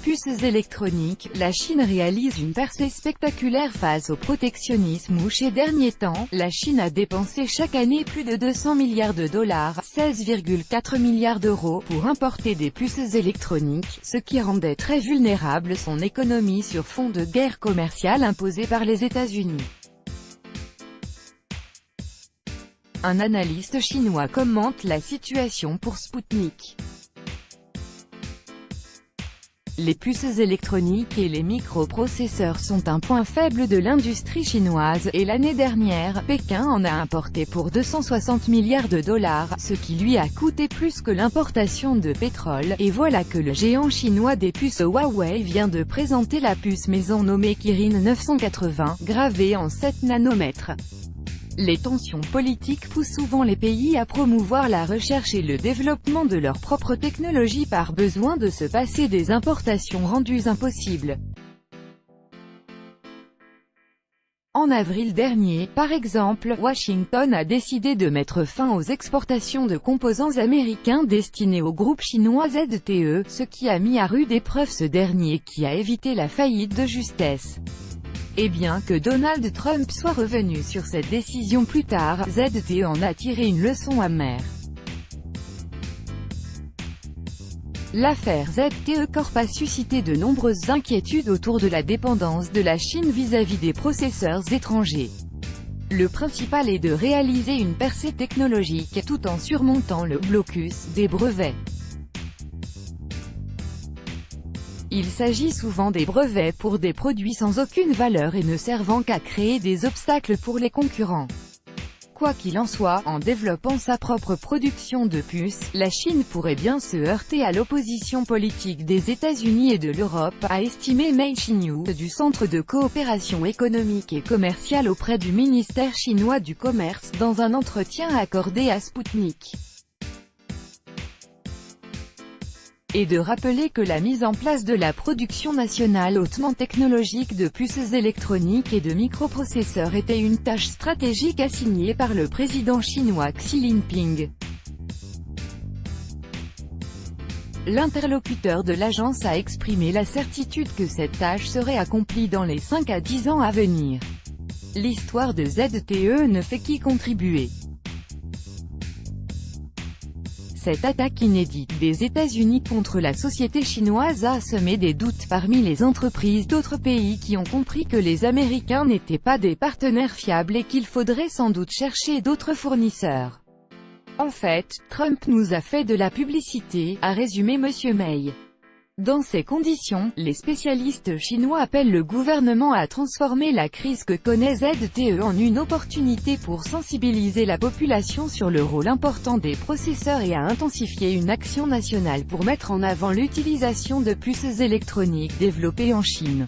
puces électroniques, la Chine réalise une percée spectaculaire face au protectionnisme où ces derniers temps, la Chine a dépensé chaque année plus de 200 milliards de dollars, 16,4 milliards d'euros, pour importer des puces électroniques, ce qui rendait très vulnérable son économie sur fond de guerre commerciale imposée par les États-Unis. Un analyste chinois commente la situation pour Sputnik. Les puces électroniques et les microprocesseurs sont un point faible de l'industrie chinoise, et l'année dernière, Pékin en a importé pour 260 milliards de dollars, ce qui lui a coûté plus que l'importation de pétrole, et voilà que le géant chinois des puces Huawei vient de présenter la puce maison nommée Kirin 980, gravée en 7 nanomètres. Les tensions politiques poussent souvent les pays à promouvoir la recherche et le développement de leur propre technologie par besoin de se passer des importations rendues impossibles. En avril dernier, par exemple, Washington a décidé de mettre fin aux exportations de composants américains destinés au groupe chinois ZTE, ce qui a mis à rude épreuve ce dernier qui a évité la faillite de justesse. Et bien que Donald Trump soit revenu sur cette décision plus tard, ZTE en a tiré une leçon amère. L'affaire ZTE Corp a suscité de nombreuses inquiétudes autour de la dépendance de la Chine vis-à-vis des processeurs étrangers. Le principal est de réaliser une percée technologique, tout en surmontant le blocus des brevets. Il s'agit souvent des brevets pour des produits sans aucune valeur et ne servant qu'à créer des obstacles pour les concurrents. Quoi qu'il en soit, en développant sa propre production de puces, la Chine pourrait bien se heurter à l'opposition politique des États-Unis et de l'Europe, a estimé Mei Xinyu, du Centre de coopération économique et commerciale auprès du ministère chinois du Commerce, dans un entretien accordé à Sputnik. Et de rappeler que la mise en place de la production nationale hautement technologique de puces électroniques et de microprocesseurs était une tâche stratégique assignée par le président chinois Xi Jinping. L'interlocuteur de l'agence a exprimé la certitude que cette tâche serait accomplie dans les 5 à 10 ans à venir. L'histoire de ZTE ne fait qu'y contribuer. Cette attaque inédite des États-Unis contre la société chinoise a semé des doutes parmi les entreprises d'autres pays qui ont compris que les Américains n'étaient pas des partenaires fiables et qu'il faudrait sans doute chercher d'autres fournisseurs. En fait, Trump nous a fait de la publicité, a résumé M. Mei. Dans ces conditions, les spécialistes chinois appellent le gouvernement à transformer la crise que connaît ZTE en une opportunité pour sensibiliser la population sur le rôle important des processeurs et à intensifier une action nationale pour mettre en avant l'utilisation de puces électroniques développées en Chine.